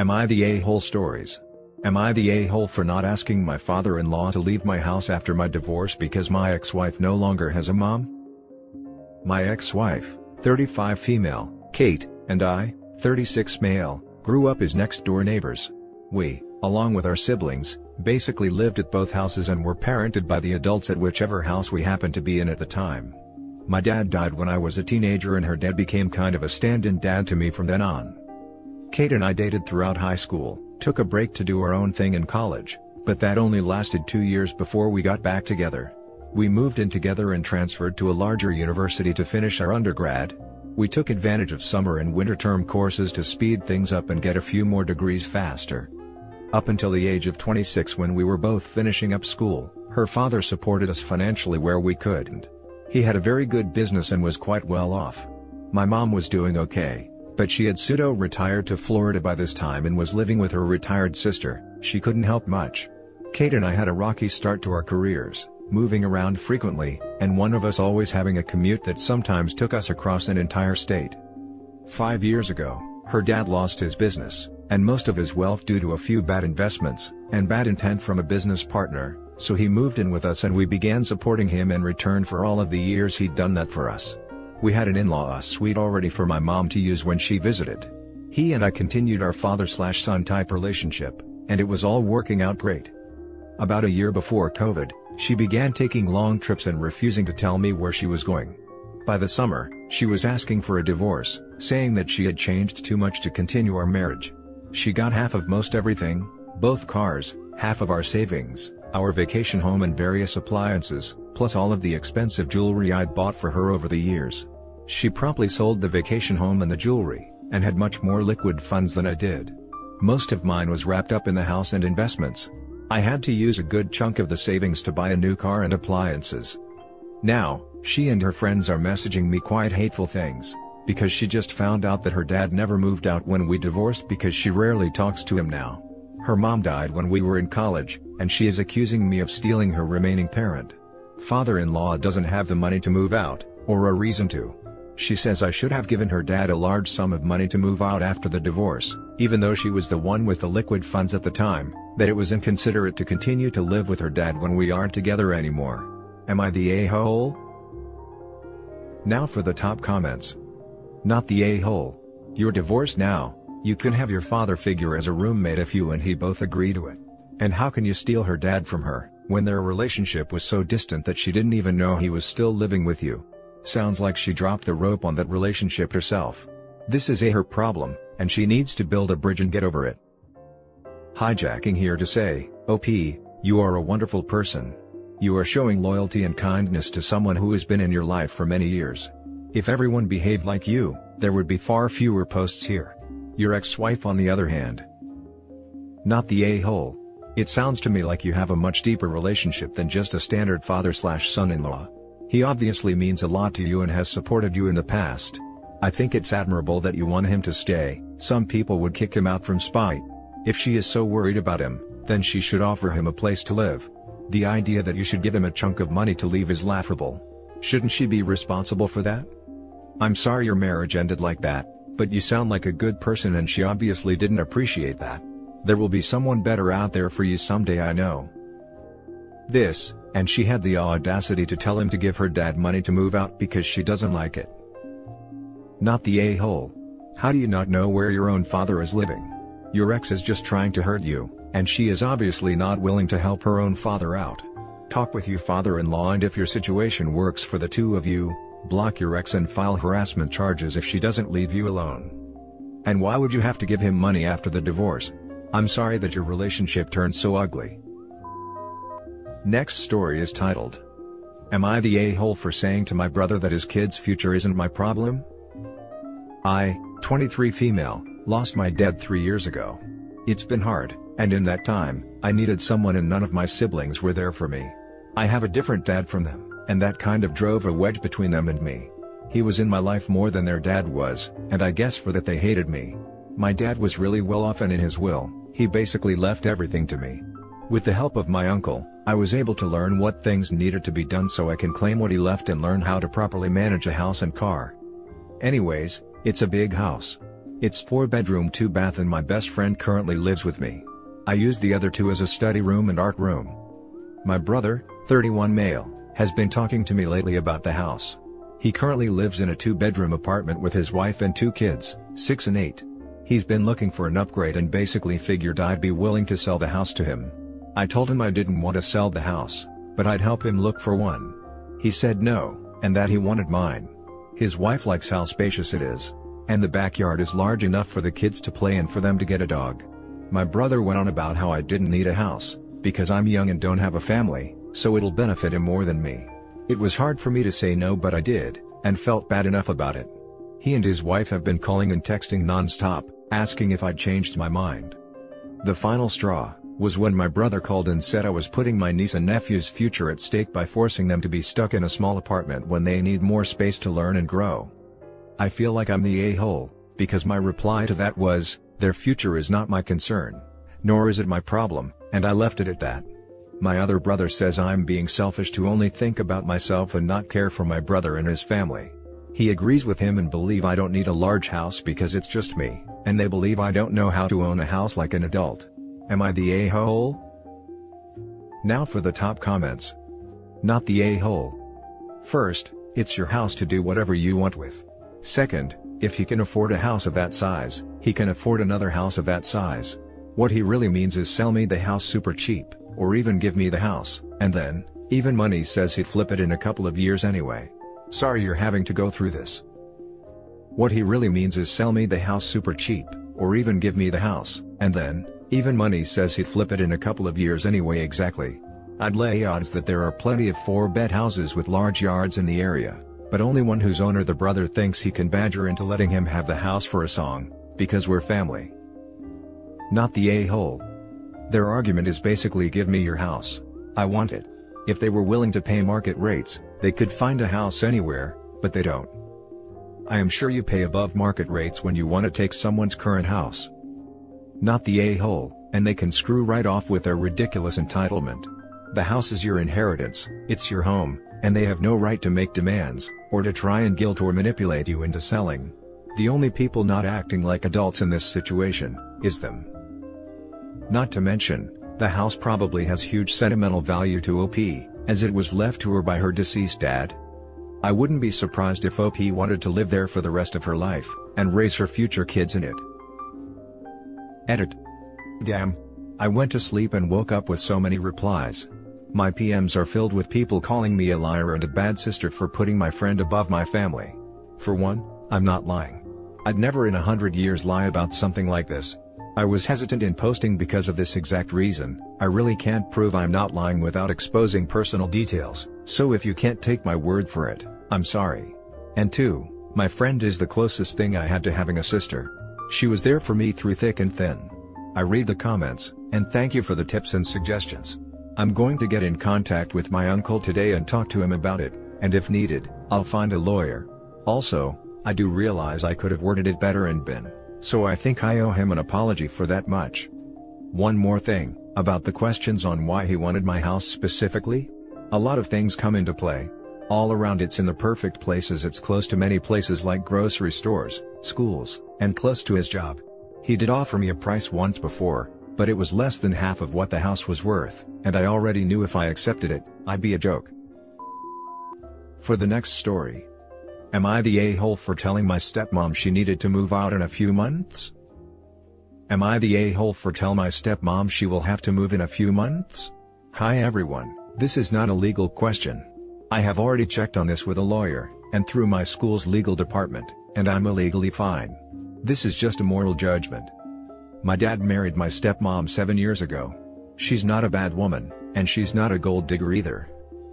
Am I the a-hole stories? Am I the a-hole for not asking my father-in-law to leave my house after my divorce because my ex-wife no longer has a mom? My ex-wife, 35 female, Kate, and I, 36 male, grew up as next-door neighbors. We, along with our siblings, basically lived at both houses and were parented by the adults at whichever house we happened to be in at the time. My dad died when I was a teenager and her dad became kind of a stand-in dad to me from then on. Kate and I dated throughout high school, took a break to do our own thing in college, but that only lasted 2 years before we got back together. We moved in together and transferred to a larger university to finish our undergrad. We took advantage of summer and winter term courses to speed things up and get a few more degrees faster. Up until the age of 26, when we were both finishing up school, her father supported us financially where we couldn't. He had a very good business and was quite well off. My mom was doing okay, but she had pseudo-retired to Florida by this time and was living with her retired sister. She couldn't help much. Kate and I had a rocky start to our careers, moving around frequently, and one of us always having a commute that sometimes took us across an entire state. 5 years ago, her dad lost his business, and most of his wealth due to a few bad investments, and bad intent from a business partner, so he moved in with us and we began supporting him in return for all of the years he'd done that for us. We had an in-law suite already for my mom to use when she visited. He and I continued our father-slash-son type relationship, and it was all working out great. About a year before COVID, she began taking long trips and refusing to tell me where she was going. By the summer, she was asking for a divorce, saying that she had changed too much to continue our marriage. She got half of most everything, both cars, half of our savings, our vacation home and various appliances, plus all of the expensive jewelry I'd bought for her over the years. She promptly sold the vacation home and the jewelry, and had much more liquid funds than I did. Most of mine was wrapped up in the house and investments. I had to use a good chunk of the savings to buy a new car and appliances. Now, she and her friends are messaging me quite hateful things, because she just found out that her dad never moved out when we divorced because she rarely talks to him now. Her mom died when we were in college, and she is accusing me of stealing her remaining parent. Father-in-law doesn't have the money to move out, or a reason to. She says I should have given her dad a large sum of money to move out after the divorce, even though she was the one with the liquid funds at the time, that it was inconsiderate to continue to live with her dad when we aren't together anymore. Am I the a-hole? Now for the top comments. Not the a-hole. You're divorced now, you can have your father figure as a roommate if you and he both agree to it. And how can you steal her dad from her, when their relationship was so distant that she didn't even know he was still living with you? Sounds like she dropped the rope on that relationship herself. This is her problem, and she needs to build a bridge and get over it. Hijacking here to say, OP, you are a wonderful person. You are showing loyalty and kindness to someone who has been in your life for many years. If everyone behaved like you, there would be far fewer posts here. Your ex-wife on the other hand. Not the a-hole. It sounds to me like you have a much deeper relationship than just a standard father-slash-son-in-law. He obviously means a lot to you and has supported you in the past. I think it's admirable that you want him to stay. Some people would kick him out from spite. If she is so worried about him, then she should offer him a place to live. The idea that you should give him a chunk of money to leave is laughable. Shouldn't she be responsible for that? I'm sorry your marriage ended like that, but you sound like a good person and she obviously didn't appreciate that. There will be someone better out there for you someday, I know. This, and she had the audacity to tell him to give her dad money to move out because she doesn't like it. Not the a-hole. How do you not know where your own father is living? Your ex is just trying to hurt you, and she is obviously not willing to help her own father out. Talk with your father-in-law, and if your situation works for the two of you, block your ex and file harassment charges if she doesn't leave you alone. And why would you have to give him money after the divorce? I'm sorry that your relationship turned so ugly. Next story is titled, Am I the a-hole for saying to my brother that his kid's future isn't my problem? I, 23 female, lost my dad 3 years ago. It's been hard, and in that time, I needed someone and none of my siblings were there for me. I have a different dad from them, and that kind of drove a wedge between them and me. He was in my life more than their dad was, and I guess for that they hated me. My dad was really well off, and in his will, he basically left everything to me. With the help of my uncle, I was able to learn what things needed to be done so I can claim what he left and learn how to properly manage a house and car. Anyways, it's a big house. It's 4-bedroom 2-bath and my best friend currently lives with me. I use the other 2 as a study room and art room. My brother, 31 male, has been talking to me lately about the house. He currently lives in a 2-bedroom apartment with his wife and 2 kids, 6 and 8. He's been looking for an upgrade and basically figured I'd be willing to sell the house to him. I told him I didn't want to sell the house, but I'd help him look for one. He said no, and that he wanted mine. His wife likes how spacious it is, and the backyard is large enough for the kids to play and for them to get a dog. My brother went on about how I didn't need a house, because I'm young and don't have a family, so it'll benefit him more than me. It was hard for me to say no, but I did, and felt bad enough about it. He and his wife have been calling and texting non-stop, asking if I'd changed my mind. The final straw was when my brother called and said I was putting my niece and nephew's future at stake by forcing them to be stuck in a small apartment when they need more space to learn and grow. I feel like I'm the a-hole, because my reply to that was, their future is not my concern, nor is it my problem, and I left it at that. My other brother says I'm being selfish to only think about myself and not care for my brother and his family. He agrees with him and believe I don't need a large house because it's just me, and they believe I don't know how to own a house like an adult. Am I the a-hole? Now for the top comments. Not the a-hole. First, it's your house to do whatever you want with. Second, if he can afford a house of that size, he can afford another house of that size. What he really means is sell me the house super cheap, or even give me the house, and then, even money says he'd flip it in a couple of years anyway. Sorry you're having to go through this. What he really means is sell me the house super cheap, or even give me the house, and then, even money says he'd flip it in a couple of years anyway. Exactly. I'd lay odds that there are plenty of 4-bed houses with large yards in the area, but only one whose owner the brother thinks he can badger into letting him have the house for a song, because we're family. Not the a-hole. Their argument is basically give me your house. I want it. If they were willing to pay market rates, they could find a house anywhere, but they don't. I am sure you pay above market rates when you want to take someone's current house. Not the a-hole, and they can screw right off with their ridiculous entitlement. The house is your inheritance, it's your home, and they have no right to make demands, or to try and guilt or manipulate you into selling. The only people not acting like adults in this situation is them. Not to mention, the house probably has huge sentimental value to OP, as it was left to her by her deceased dad. I wouldn't be surprised if OP wanted to live there for the rest of her life, and raise her future kids in it. Edit. Damn. I went to sleep and woke up with so many replies. My PMs are filled with people calling me a liar and a bad sister for putting my friend above my family. For one, I'm not lying. I'd never in 100 years lie about something like this. I was hesitant in posting because of this exact reason. I really can't prove I'm not lying without exposing personal details, so if you can't take my word for it, I'm sorry. And 2, my friend is the closest thing I had to having a sister. She was there for me through thick and thin. I read the comments, and thank you for the tips and suggestions. I'm going to get in contact with my uncle today and talk to him about it, and if needed, I'll find a lawyer. Also, I do realize I could have worded it better and been, so I think I owe him an apology for that much. One more thing, about the questions on why he wanted my house specifically. A lot of things come into play. All around it's in the perfect places, it's close to many places like grocery stores, schools, and close to his job. He did offer me a price once before, but it was less than half of what the house was worth, and I already knew if I accepted it, I'd be a joke. For the next story. Am I the a-hole for telling my stepmom she needed to move out in a few months? Am I the a-hole for telling my stepmom she will have to move in a few months? Hi everyone, this is not a legal question. I have already checked on this with a lawyer, and through my school's legal department, and I'm illegally fine. This is just a moral judgment. My dad married my stepmom 7 years ago. She's not a bad woman, and she's not a gold digger either.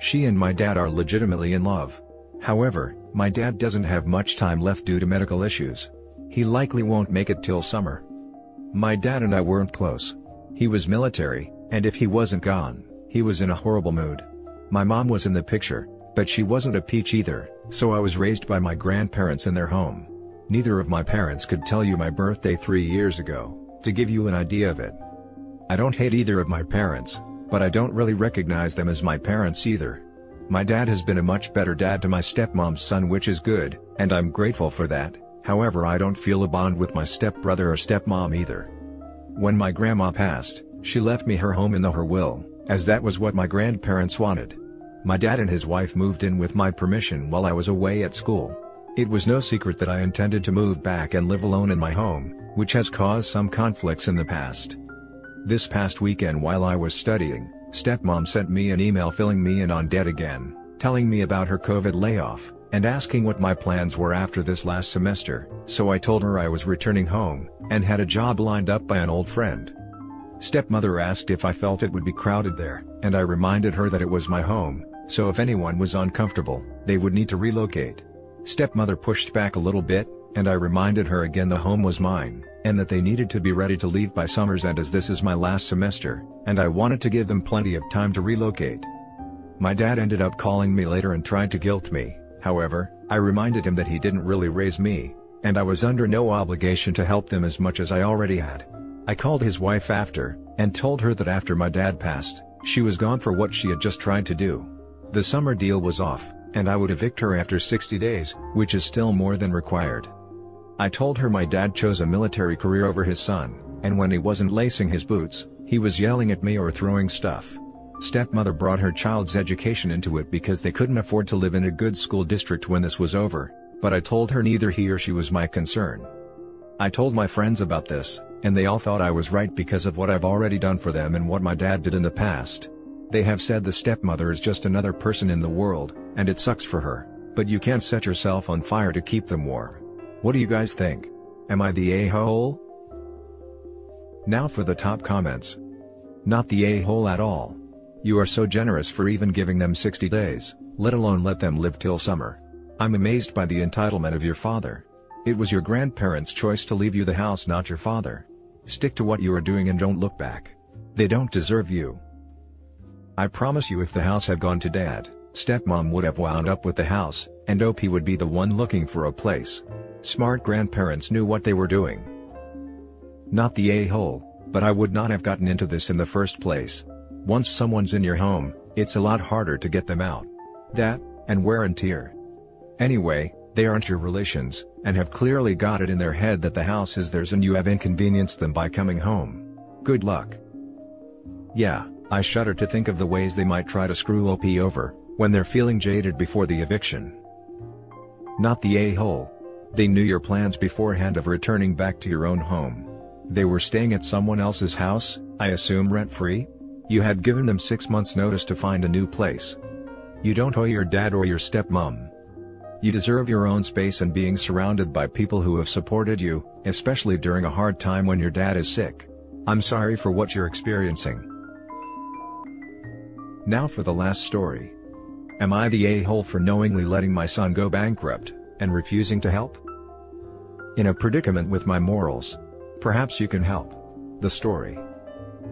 She and my dad are legitimately in love. However, my dad doesn't have much time left due to medical issues. He likely won't make it till summer. My dad and I weren't close. He was military, and if he wasn't gone, he was in a horrible mood. My mom was in the picture, but she wasn't a peach either, so I was raised by my grandparents in their home. Neither of my parents could tell you my birthday 3 years ago, to give you an idea of it. I don't hate either of my parents, but I don't really recognize them as my parents either. My dad has been a much better dad to my stepmom's son, which is good, and I'm grateful for that. However, I don't feel a bond with my stepbrother or stepmom either. When my grandma passed, she left me her home in her will, as that was what my grandparents wanted. My dad and his wife moved in with my permission while I was away at school. It was no secret that I intended to move back and live alone in my home, which has caused some conflicts in the past. This past weekend while I was studying, stepmom sent me an email filling me in on debt again, telling me about her COVID layoff, and asking what my plans were after this last semester, so I told her I was returning home, and had a job lined up by an old friend. Stepmother asked if I felt it would be crowded there, and I reminded her that it was my home, so if anyone was uncomfortable, they would need to relocate. Stepmother pushed back a little bit, and I reminded her again the home was mine, and that they needed to be ready to leave by summer's end as this is my last semester, and I wanted to give them plenty of time to relocate. My dad ended up calling me later and tried to guilt me. However, I reminded him that he didn't really raise me, and I was under no obligation to help them as much as I already had. I called his wife after, and told her that after my dad passed, she was gone for what she had just tried to do. The summer deal was off, and I would evict her after 60 days, which is still more than required. I told her my dad chose a military career over his son, and when he wasn't lacing his boots, he was yelling at me or throwing stuff. Stepmother brought her child's education into it because they couldn't afford to live in a good school district when this was over, but I told her neither he or she was my concern. I told my friends about this, and they all thought I was right because of what I've already done for them and what my dad did in the past. They have said the stepmother is just another person in the world, and it sucks for her, but you can't set yourself on fire to keep them warm. What do you guys think? Am I the a-hole? Now for the top comments. Not the a-hole at all. You are so generous for even giving them 60 days, let alone let them live till summer. I'm amazed by the entitlement of your father. It was your grandparents' choice to leave you the house, not your father. Stick to what you are doing and don't look back. They don't deserve you. I promise you if the house had gone to dad, stepmom would have wound up with the house, and OP would be the one looking for a place. Smart grandparents knew what they were doing. Not the a-hole, but I would not have gotten into this in the first place. Once someone's in your home, it's a lot harder to get them out. That, and wear and tear. Anyway, they aren't your relations, and have clearly got it in their head that the house is theirs and you have inconvenienced them by coming home. Good luck. Yeah, I shudder to think of the ways they might try to screw OP over, when they're feeling jaded before the eviction. Not the a-hole. They knew your plans beforehand of returning back to your own home. They were staying at someone else's house, I assume rent-free? You had given them 6 months' notice to find a new place. You don't owe your dad or your stepmom. You deserve your own space and being surrounded by people who have supported you, especially during a hard time when your dad is sick. I'm sorry for what you're experiencing. Now for the last story. Am I the a-hole for knowingly letting my son go bankrupt, and refusing to help? In a predicament with my morals. Perhaps you can help. The story.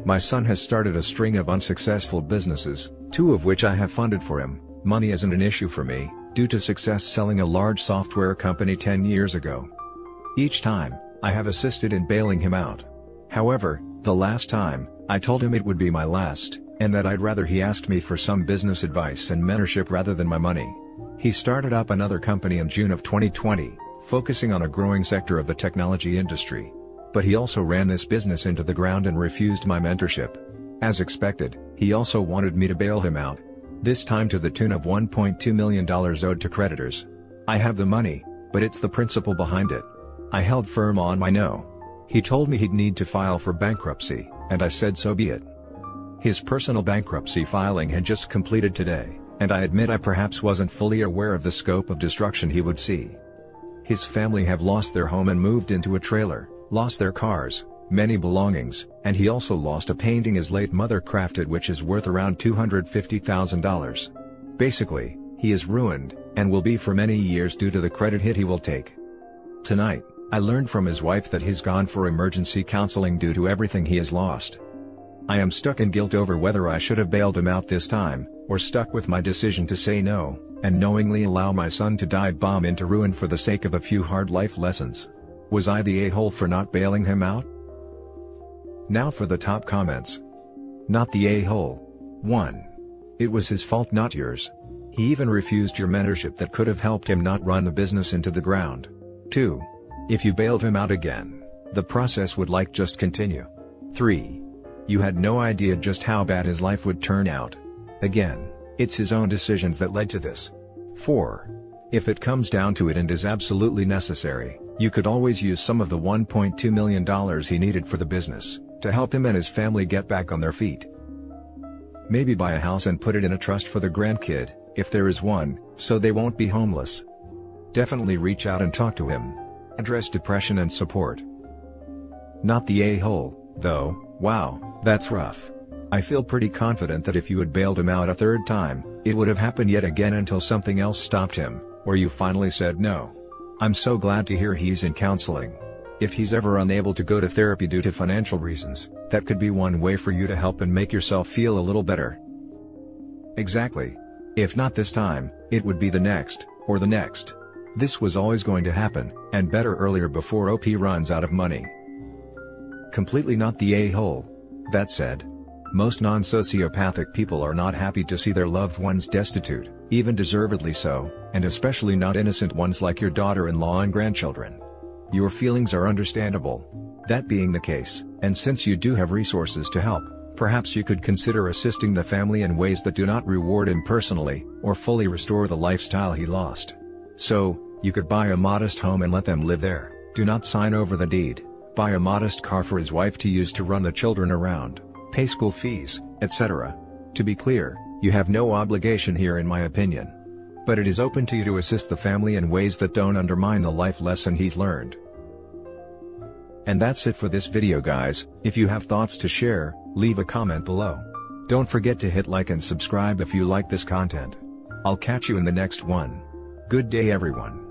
My son has started a string of unsuccessful businesses, 2 of which I have funded for him. Money isn't an issue for me, due to success selling a large software company 10 years ago. Each time, I have assisted in bailing him out. However, the last time, I told him it would be my last, and that I'd rather he asked me for some business advice and mentorship rather than my money. He started up another company in June of 2020, focusing on a growing sector of the technology industry. But he also ran this business into the ground and refused my mentorship. As expected, he also wanted me to bail him out. This time to the tune of $1.2 million owed to creditors. I have the money, but it's the principle behind it. I held firm on my no. He told me he'd need to file for bankruptcy, and I said so be it. His personal bankruptcy filing had just completed today, and I admit I perhaps wasn't fully aware of the scope of destruction he would see. His family have lost their home and moved into a trailer, lost their cars, many belongings, and he also lost a painting his late mother crafted which is worth around $250,000. Basically, he is ruined, and will be for many years due to the credit hit he will take. Tonight, I learned from his wife that he's gone for emergency counseling due to everything he has lost. I am stuck in guilt over whether I should have bailed him out this time, or stuck with my decision to say no, and knowingly allow my son to dive bomb into ruin for the sake of a few hard life lessons. Was I the a-hole for not bailing him out? Now for the top comments. Not the a-hole. 1. It was his fault, not yours. He even refused your mentorship that could have helped him not run the business into the ground. 2. If you bailed him out again, the process would just continue. 3. You had no idea just how bad his life would turn out. Again, it's his own decisions that led to this. 4. If it comes down to it and is absolutely necessary, you could always use some of the $1.2 million he needed for the business, to help him and his family get back on their feet. Maybe buy a house and put it in a trust for the grandkid, if there is one, so they won't be homeless. Definitely reach out and talk to him. Address depression and support. Not the a-hole, though. Wow, that's rough. I feel pretty confident that if you had bailed him out a third time, it would have happened yet again until something else stopped him, or you finally said no. I'm so glad to hear he's in counseling. If he's ever unable to go to therapy due to financial reasons, that could be one way for you to help and make yourself feel a little better. Exactly. If not this time, it would be the next, or the next. This was always going to happen, and better earlier before OP runs out of money. Completely not the a-hole. That said, most non-sociopathic people are not happy to see their loved ones destitute, even deservedly so, and especially not innocent ones like your daughter-in-law and grandchildren. Your feelings are understandable. That being the case, and since you do have resources to help, perhaps you could consider assisting the family in ways that do not reward him personally, or fully restore the lifestyle he lost. So, you could buy a modest home and let them live there. Do not sign over the deed. Buy a modest car for his wife to use to run the children around, pay school fees, etc. To be clear, you have no obligation here in my opinion. But it is open to you to assist the family in ways that don't undermine the life lesson he's learned. And that's it for this video guys. If you have thoughts to share, leave a comment below. Don't forget to hit like and subscribe if you like this content. I'll catch you in the next one. Good day everyone.